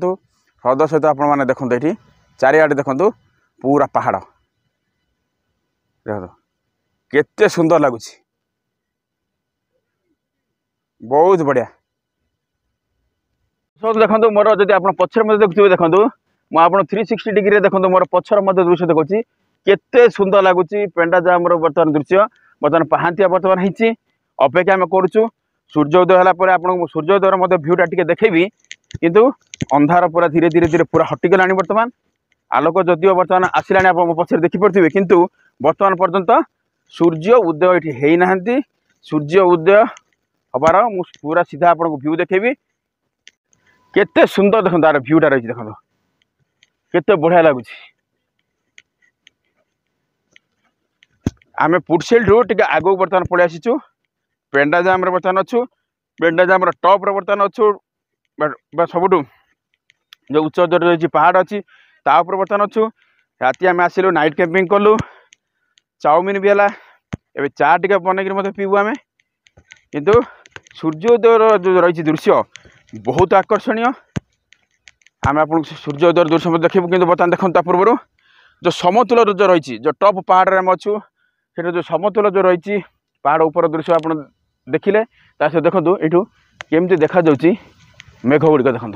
ह्रद सहित आपण मैंने देखते ये चारिआडे देखु पूरा पहाड़ देख केते सुंदर लगुच बहुत बढ़िया सब देखो मोर जब आप पचर मध्य देखुए देखो मुझे 360 डिग्री देखो मोर पचर मध्य दृश्य देखुची केते सुंदर लगुच पेंडाजाम बर्तमान दृश्य बर्तमान पहांतिया बर्तमान होती अपेक्षा आम करुचु सूर्योदय है आपको सूर्योदय भ्यूटा टी देखेबी किंतु अंधार पूरा धीरे धीरे धीरे पूरा हटिगला बर्तमान आलोक जदिव बर्तमान आसला आप पचर देखिपे किंतु बर्तमान पर्यंत सूर्य उदय ये होना सूर्य उदय हबार पूरा सीधा आपको भ्यू देखेबी केते सुंदर देखो तार भ्यूटा रही देखो केते बढ़िया लगुच आम पुटसेल ठू टे आगू बर्तमान पलि आसीचु पेंडाजाम बर्तमान अच्छु पेंडाजाम टप बर्तमान अच्छु सबुठ जो उच्च रही पहाड़ अच्छी तापर बर्तमान अच्छु राति आम आसिलु नाइट कैंपिंग कलु चाउमिन भी है एवं चा टे बनई पीबू आम किंतु सूर्योदय जो रही दृश्य बहुत आकर्षणीय आम आप सूर्योदय दृश्य देखू कि बर्तमान देखते पूर्व जो समतुल जो रही जो टप पहाड़ आम अच्छु से जो समतुल जो रही पहाड़ ऊपर दृश्य आप देखिले सहित देखो यू केमती देखा जाउची मेघ गुड़िक देखो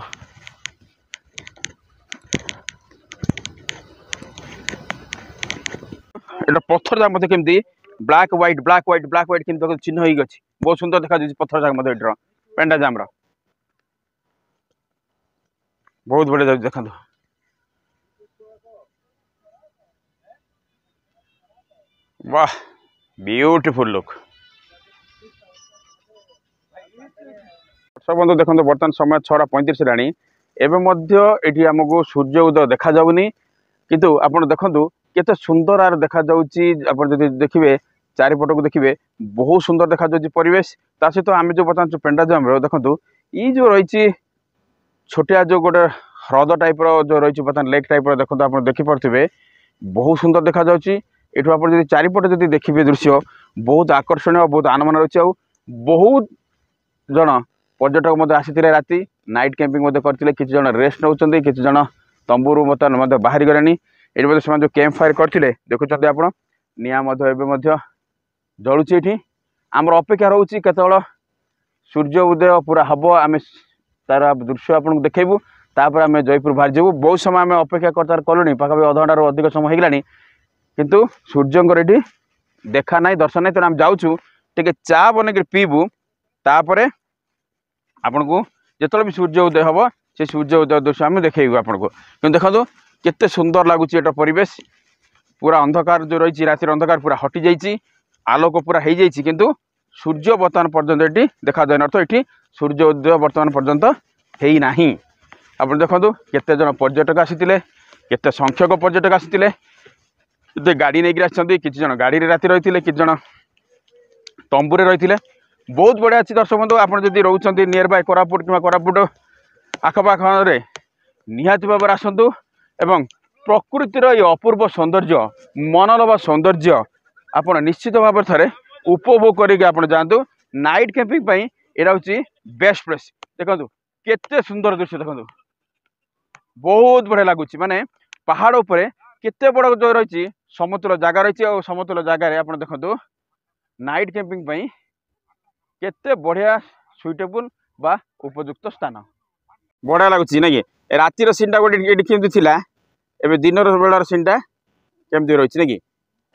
ये पत्थर जाक मत केमती ब्लैक व्हाइट केमती चिन्ह हो गई बहुत सुंदर देखा पत्थर जाक मत ये पेंडाजाम बहुत बढ़िया देखा वाह ब्यूटीफुल लुक बंधु देखो बर्तमान समय 6:35 हेलानी एवं आमको सूर्य उदय देखा जाऊनी किंतु आप देखु केते सुंदर आर देखा जाउची आप देखिए चारिपट को देखिए बहुत सुंदर देखा जाउची परिवेश ता सहित आम जो बर्तमान पेंडाजाम देखो ये जो रही छोटिया जो गोटे ह्रद टाइप जो रही बर्तमान लेक टाइप देखो आप देखिपे बहुत सुंदर देखा जाउची एठू आप चारिपट जब देखिए दृश्य बहुत आकर्षणीय बहुत आनमान रही बहुत जन पर्यटक मत आसी राति नाइट कैंपिंग करते किसी जन रेस्ट नौ किसी जन तंबूरू बर्तमान बाहरी गले ये से जो कैंप फायर करते देखुं आप निआ जलुची ये आमर अपेक्षा रोचे केतल सूर्य उदय पूरा हम आम तार दृश्य आपको देखू तापर आम जयपुर बाहर जाबू बहुत समय आम अपेक्षा कर कलुनी पाखापी अध घंटार अधिक समय होगलानी किंतु सूर्यंकर ये देखा ना दर्शन नहीं तेना आम जाऊँ टे चा बनई पीबू तापर आपण को जो भी सूर्य उदय हम से सूर्य उदय दृश्य आम देखू आपको कि देखो केते सुंदर लगुच एटा परिवेश पूरा अंधकार जो रही रातिर अंधकार पूरा हटि जाइए आलोक पूरा हो जाइए किंतु सूर्य बर्तमान पर्यंत ये देखा जाए अर्थ ये सूर्य उदय बर्तमान पर्यंत है ना आप देखो केते जन पर्यटक आसीते केते संख्यक पर्यटक आसीते गाड़ी नहीं आसी किसी जन गाड़ी राति रही किसी जन तंबूरे रही बहुत बढ़िया अच्छी दर्शक बंधु आप रोच नियर बाय कोरापुट कि कोरापुट आखपाखे निहाती भाव आसतु एवं प्रकृतिर ये अपूर्व सौंदर्य मनलोभा सौंदर्य आप निश्चित भाव थे उपभोग करके आप जातु नाइट कैंपिंग यहाँ हूँ बेस्ट प्लेस देखो केते सुंदर दृश्य देखो बहुत बढ़िया लगुच माने पहाड़ उपरे केते बड़ जो रही समतुल जगह रही और समतुल जगार आप देखो नाइट कैंपिंग केते बढ़िया सुइटेबल बा उपयुक्त स्थान बढ़िया लगुच ना कि रातिर सीनटा गोटे केमती थिला एबे दिन बेलार सीनटा केमती रही ना कि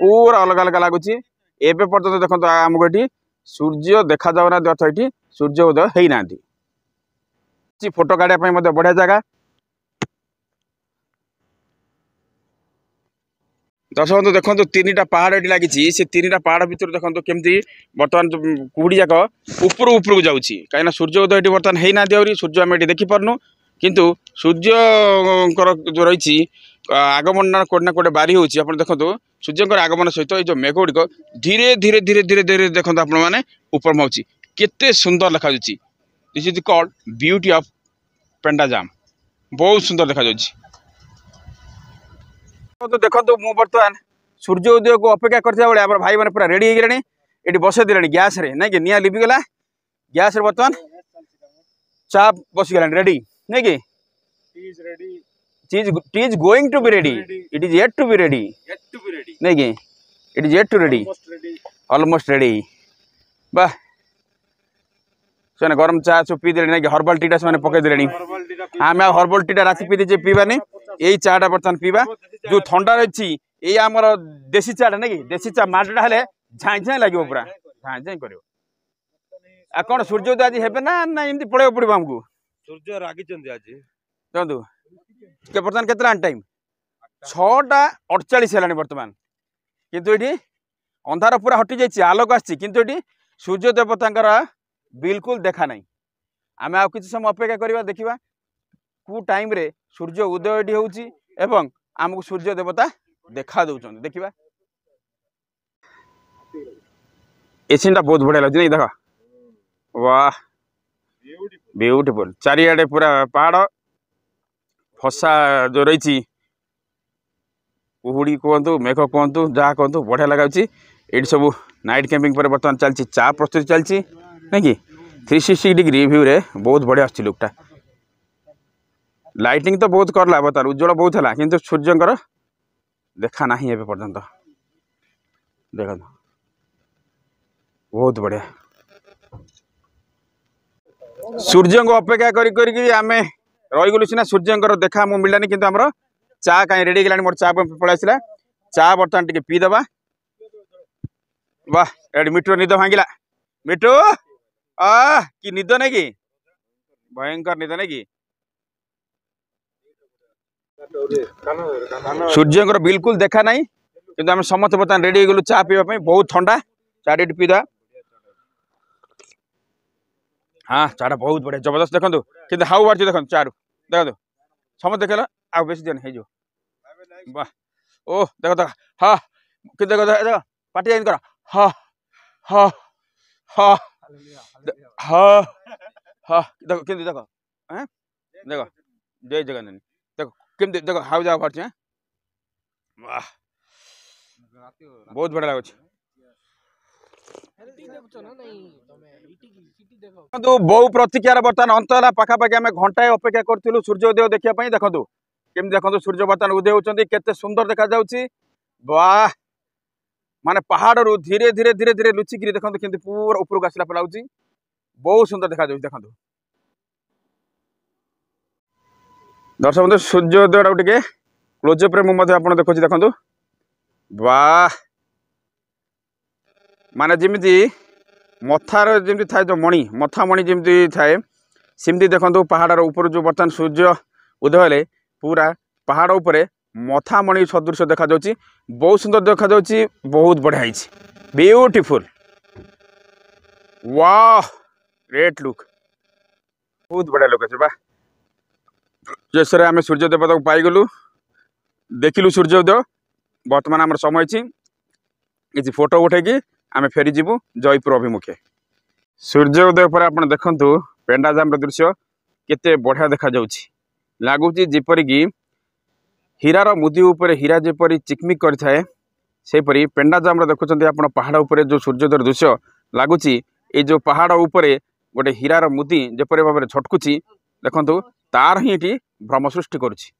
पूरा अलग अलग लगुच एबे पर्यंत देखो आमको ये सूर्य देखा जाऊना अर्थ ये सूर्य उदय है ना फोटो काढ़ापी बढ़िया जगह दर्शक बंधु देखो तीन पहाड़ ये लगी से तीन पहाड़ भितर देखो केमती बर्तमान कुहुड़ी जाक ऊपर ऊपर जाऊँ कहीं सूर्य उदय ये बर्तमान है ना सूर्य आम ये देखिपारनु किंतु सूर्य जो रही आगमन कोटे ना कोटे बारी होती देखो सूर्य आगमन सहित ये मेघ गुड़िक धीरे धीरे धीरे धीरे धीरे देखो आपण मैंने ऊपर माउची केते सुंदर देखा this is called beauty of पेंडाजाम बहुत सुंदर देखा देखो मु बर्तमान सूर्य उदय को अपेक्षा करता बेले आम भाई मैंने पूरा रेडी हो गले ये बसई दे गैस रे नहीं कि निआ लिभिगला गैस रे बर्तमान चा बसीगला रेडी नहीं कि tea is going to be ready it is yet to be ready नहीं कि it is yet to ready almost ready वाह से गरम चा सब पी दे ना कि हर्बल टीटा से पकई दे आम हर्बल टीटा राति पी दीजिए पीवानी यही चाटा बर्तमान पीवा जो ठंडा रही ये आमर देसी चाटा ना कि देसी चा माटा हेले झाई झाई लगे पूरा झाई झाई कर कौन सूर्य उदय आज हे ना ना एमती पड़े पड़ो आमको सूर्य रागी आज देखो बर्तमान केतना टाइम 6:48 है बर्तमान किंतु ये अंधार पूरा हटि जाइए आलोक आसी सूर्य देवता बिल्कुल देखा नहीं आम आ कि समय अपेक्षा करवा देखा कौ टाइम रे सूर्य उदय ये होती आमको सूर्य देवता देखा दौरान देखा ए सीन बहुत बढ़िया लगे नहीं देख वाह ब्यूटीफुल चारिआडे पूरा पहाड़ फसा जो रही कुहुड़ी कहतु मेघ कहतु जहाँ कहतु बढ़िया लगे ये सब नाइट कैंपिंग पर बर्तमान चलती चा प्रस्तुति चलती नहीं कि 360 डिग्री व्यू रे बहुत बढ़िया आछी लुकटा लाइटिंग तो बहुत करला बता उज्जवल बहुत है किंतु सूर्यंकर देखा ना एवं पर्यंत देख बहुत बढ़िया सूर्य को अपेक्षा करी आम रहीगलु सीना सूर्यंकर देखा आमको मिलानी किंतु आमर चा कहीं रेडी गलानी मोर चा पड़ा चा बर्तमान टिके पीदबा वाह एड मिठू निद भांगिला मिठू कि निद नहीं कि भयंकर निद नहीं कि सूर्यंकर बिल्कुल देखा नहीं किंतु आम समस्त बर्तमान रेडी गलु चा पीवा बहुत ठंडा चा रेडी पीदा हाँ चाटा बहुत बढ़िया जबरदस्त देखो कि हाउ बाढ़ देखो चारू देखो समस्त देख आ बेस दिन हो वाह ओह देखो देख हाँ कि देखो देख पार्टी जाइन कर हाँ हाँ हाँ हाँ हाँ देखो केमती देखो हाँ देखो जय जगन्नाथ देखो केमती देखो हाउ जा बाढ़ वाह बहुत बढ़िया लगे बहु प्रतीक्षार बर्तमान अंत है पाखापाखि आम घंटाए अपेक्षा करूँ सूर्योदय देखा देखो केमती देखो सूर्य बर्तमान उदय होती केते सुंदर देखा जाउछि वाह माने पहाड़ रू धीरे धीरे धीरे धीरे लुचिकी देखो केमती पूरा ऊपर आसला पलाउछि बहुत सुंदर देखा जाउछि देखो दर्शक बंधु सूर्योदय टे क्लोजअप रे मुझे आप देखो देखो वाह माने जिमिति मथार जमी थाए जो मणि मथा मणि जमी थाए सेमती देखो पहाड़ ऊपर जो बर्तमान सूर्य उदय हेले पूरा पहाड़ उपरे मथा मणि सदृश देखा जाउछि बहुत सुंदर देखा जाउछि बहुत बढ़िया है ब्यूटीफुल वाह ग्रेट लुक बहुत बढ़िया लुक अच्छे बा शेष आम सूर्य देवता को पाईगलु देखिलु सूर्योदय बर्तमान आम समय किसी फोटो उठेकी आम फेरी जीवु जयपुर अभिमुखे सूर्योदय पर आप देखु पेंडाजाम दृश्य केते बढ़िया देखा जाउछि लगुच जेपरिक हीरार मुदी उपर हीरा जेपरी चिकमिक करें सेपरी पेंडाजाम देखुं आप पहाड़ उपर जो सूर्योदय दृश्य लगुच ये जो पहाड़ उपर गोटे हीरार मुदी जेपरी भाव में छटकुची देखु तार ही ये भ्रम सृष्टि करुछि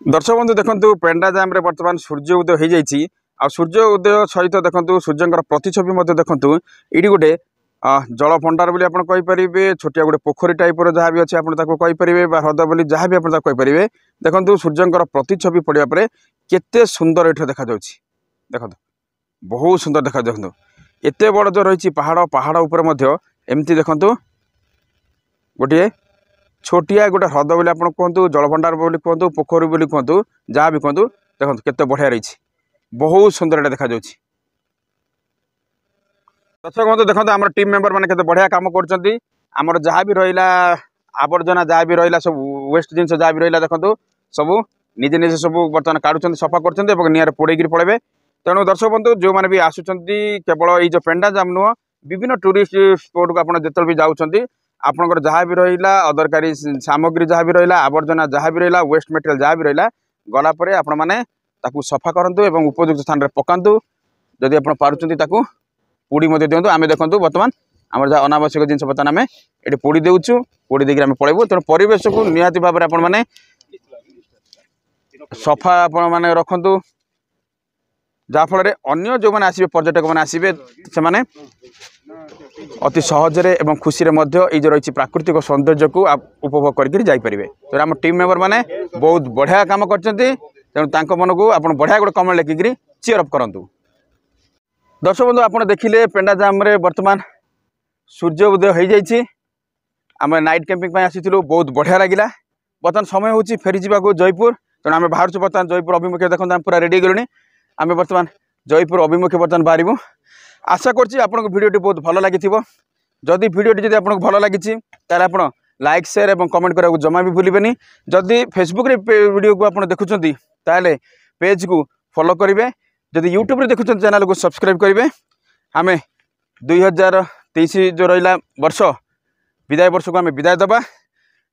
दर्शक बंधु देखु पेंडाजाम बर्तमान सूर्य उदय हो जाइए आ सूर्य उदय सहित देखो सूर्यंकर प्रतिछवि देखु ये गोटे जल भंडार बोली आप कहींपर छोटिया गोटे पोखरी टाइपर जहाँ भी अच्छे आपपर ह्रद बोली जहाँ भी आपपर देखो सूर्यंकर प्रतिछवि पड़ा पर केते सुंदर ये देखा देखो बहुत सुंदर देखा देखो एत बड़ जो रही पहाड़ पहाड़ उपर एमती देखु गोटे छोटिया गोटे ह्रद बोली आप कहतु जलभंडार बोली कहतु पोखरी बोली कहतु जहाँ भी कहतु देखो केते बढ़िया रही बहुत सुंदर एटा देखा जाउछि। दर्शक बंधु देखो आम टीम मेंबर मैंने केते बढ़िया काम कर आमर जहाँ भी रहा आवर्जना जहाँ भी रहा सब वेस्ट जिन जहाँ भी रहा देखो सब निजे निजे सब बर्तमान काढ़ुं सफा कर निआर पोड़े पड़े। तेणु दर्शक बंधु जो मैंने भी आसुँच केवल ये जो पेंडा जाम नुह विभिन्न टूरिस्ट स्पॉट को आप जो भी जाऊँच आपंकर जहाँ भी रहा अदरकारी सामग्री जहाँ भी रहा आवर्जना जहाँ भी रहा वेस्ट मटेरियल जहाँ भी रहा गलापर आपण मैंने सफा करूँ और उपयुक्त स्थान में पकातु जदि आप पार्टी पोड़ी दिंतु आम देखूँ बर्तमान आम जहाँ अनावश्यक जिन बर्तमान आम ये पोड़ी देचु पोड़ी देकर आम पलैबू तेणु परिवेश को निहाती भाव में आपण सफा आपण मैंने रखु जहाँफल अन्य जो मैंने आसबे पर्यटक मैंने आसबे से अति सहजरे एवं खुशी ये जो रही प्राकृतिक सौंदर्य को आप उपभोग करें। तो आम टीम मेंबर मैंने बहुत बढ़िया काम कर मन को आप बढ़िया गोटे कमेंट लिखिकी चीयर अप करूँ। दर्शक बंधु आप देखिले पेंडा जाम रे वर्तमान सूर्य उदय हो जाइए आम नाइट कैंपिंग आसीलु बहुत बढ़िया लगिला। बर्तमान समय हूँ फेरी जावाक जयपुर तेणु आम बाहर बर्तमान जयपुर अभिमुखे देखो आम पूरा रेडी गलुनी आम बर्तमान जयपुर अभिमुखे बर्तमान बाहरबू। आशा करछि आपनको वीडियोटी बहुत भल लगी जदि वीडियोटी जदि आपको भल लगी आप लाइक शेयर और कमेंट करने जमा भी भूलें। जदि फेसबुक रे वीडियो को आप देखुं ताले पेज को फॉलो करेंगे जदि यूट्यूब रे देखुं चैनल को सब्सक्राइब करेंगे। आम 2023 जो रहा वर्ष विदाय वर्ष को आम विदाय दबा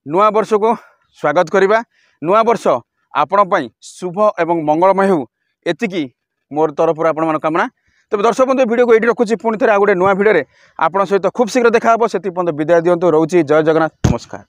नुआ वर्ष को स्वागत करवा। नुआ वर्ष आपण शुभ एवं मंगलमय हो एतिकी मोर तरफ आपण कामना। तब दर्शक बंधु वीडियो को ये रखुच्छी पुणी थे आ गोटे नुआ भिडियो आपन सहित खूब शीघ्र देखा से विदाय दिंतु रोचे। जय जगन्नाथ नमस्कार।